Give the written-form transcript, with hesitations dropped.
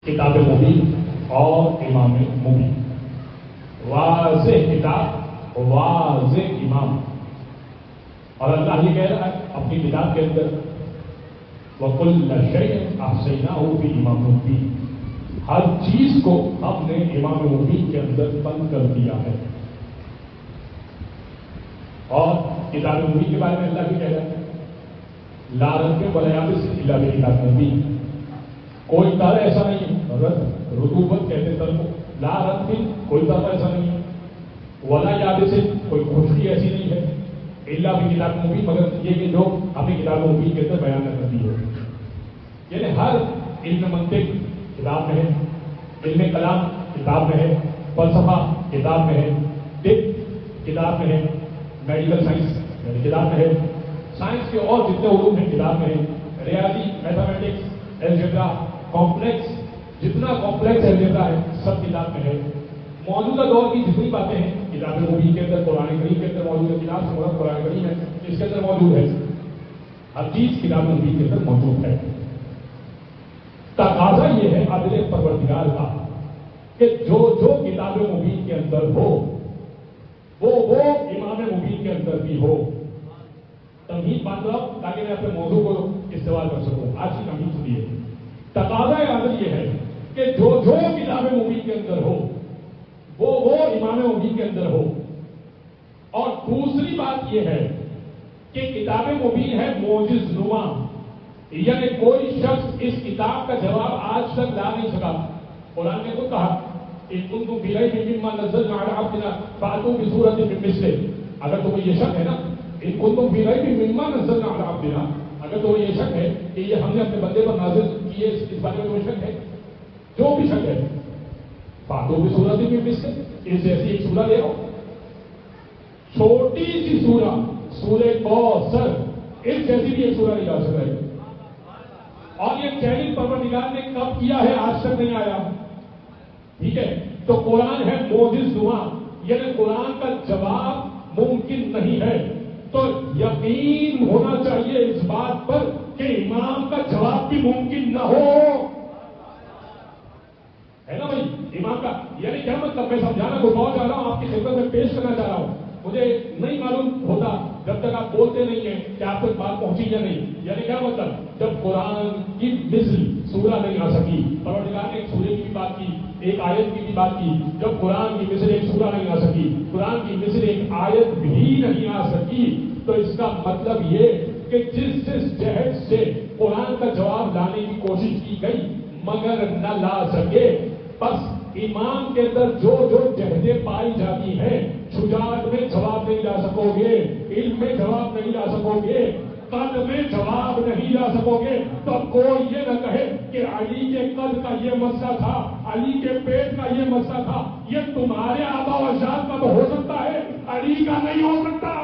کتاب مبین اور امام مبین، واضح کتاب واضح امام. اور اللہ یہ کہہ رہا ہے اپنی کتاب کے اندر وَكُلَّ شَيْءٍ أَحْصَيْنَاهُ فِي إِمَامٍ مُبِينٍ، ہر چیز کو ہم نے امام مبین کے اندر بند کر دیا ہے. اور کتاب مبین کے بارے میں اللہ بھی کہہ رہا ہے لا ريب ولا يابس الا بكتاب مبين، کوئی تر ایسا نہیں ہے، رطوبت کہتے تر کو، لا رب کوئی تر ایسا نہیں ہے، ولا یابس کوئی خشکی ایسی نہیں ہے، الا بکتاب مبین مگر یہ کہ جو اپنی کتاب مبین کے اندر بیان کر دی ہے. یعنی ہر علم منطق کتاب میں ہے، علم کلام کتاب میں ہے، فلسفہ کتاب میں ہے، طب کتاب میں ہے، میڈیکل سائنس کتاب میں ہے، سائنس کے اور جتنے علوم ہیں کتاب میں ہے، ریاضی میتھمیٹکس الجبرا کمپلیکس جتنا کمپلیکس الجبرا ہے سب کتاب میں ہے. موجودہ دور کی جتنی باتیں ہیں کتاب مبین کے اندر، قرآن کریم کے اندر موجود ہے، کتاب سے مراد قرآن کریم ہے اس کے اندر موجود ہے، ہر چیز کتاب مبین کے اندر موجود ہے. تقاضا یہ ہے عادل پروردگار کا کہ جو کتاب مبین کے اندر ہو وہ امام مبین کے اندر بھی ہو. تمہید باندھ رہا ہوں تاکہ میں اپنے موضوع کو استعمال کر سکوں. آج کی تمہید سنیے. تقاضا عادل یہ ہے کہ جو کتاب مبین کے اندر ہو وہ امام مبین کے اندر ہو. اور دوسری بات یہ ہے کہ کتاب مبین ہے معجز نما، یعنی کوئی شخص اس کتاب کا جواب آج تک لا نہیں سکا. قرآن نے خود کہا ان کنتم فی ریب مما نزلنا علی عبدنا فأتوا بسورۃ من مثلہ. اگر تمہیں یہ شک ہے نا، ان کنتم فی ریب مما نزلنا علی عبدنا، اگر تمہیں یہ شک ہے کہ یہ ہم نے اپنے بندے پر نازل کیے اس بارے میں تمہیں شک ہے، جو بھی شک ہے فأتوا بسورۃ من مثلہ، اس جیسی ایک سورہ لے آؤ، چھوٹی سی سورہ سورہ کوثر، اس جیسی بھی ایک سورہ نہیں لا سکے. اور یہ چیلنج پروردگار نے کب کیا ہے؟ آج تک نہیں آیا. ٹھیک ہے، تو قرآن ہے معجز نما، یعنی قرآن کا جواب ممکن نہیں ہے. تو یقین ہونا چاہیے اس بات پر کہ امام کا جواب بھی ممکن نہ ہو، ہے نا بھائی. امام کا یعنی کیا مطلب؟ میں سمجھانا کو بہت چاہ رہا ہوں، آپ کی خدمت میں پیش کرنا چاہ رہا ہوں. مجھے نہیں معلوم ہوتا جب تک آپ بولتے نہیں ہیں کہ آپ تک بات پہنچی یا نہیں. یعنی کیا مطلب؟ جب قرآن کی مثل سورہ نہیں آ سکی، پروردگار نے ایک سورے کی بھی بات کی، ایک آیت کی بھی بات کی، جب قرآن کی مثل ایک سورہ نہیں آ سکی، قرآن کی مثل ایک آیت بھی نہیں آ سکی، تو اس کا مطلب یہ کہ جس جہد سے قرآن کا جواب لانے کی کوشش کی گئی مگر نہ لا سکے، بس ایمان کے اندر جو جہدیں پائی جاتی ہیں، شجاعت میں جواب نہیں لا سکو گے، علم میں جواب نہیں لا سکو گے، قد میں جواب نہیں لا سکو گے. تو کوئی یہ نہ کہے کہ علی کے قد کا یہ مسئلہ تھا، علی کے پیٹ کا یہ مسئلہ تھا. یہ تمہارے آبا و اجداد کا تو ہو سکتا ہے، علی کا نہیں ہو سکتا.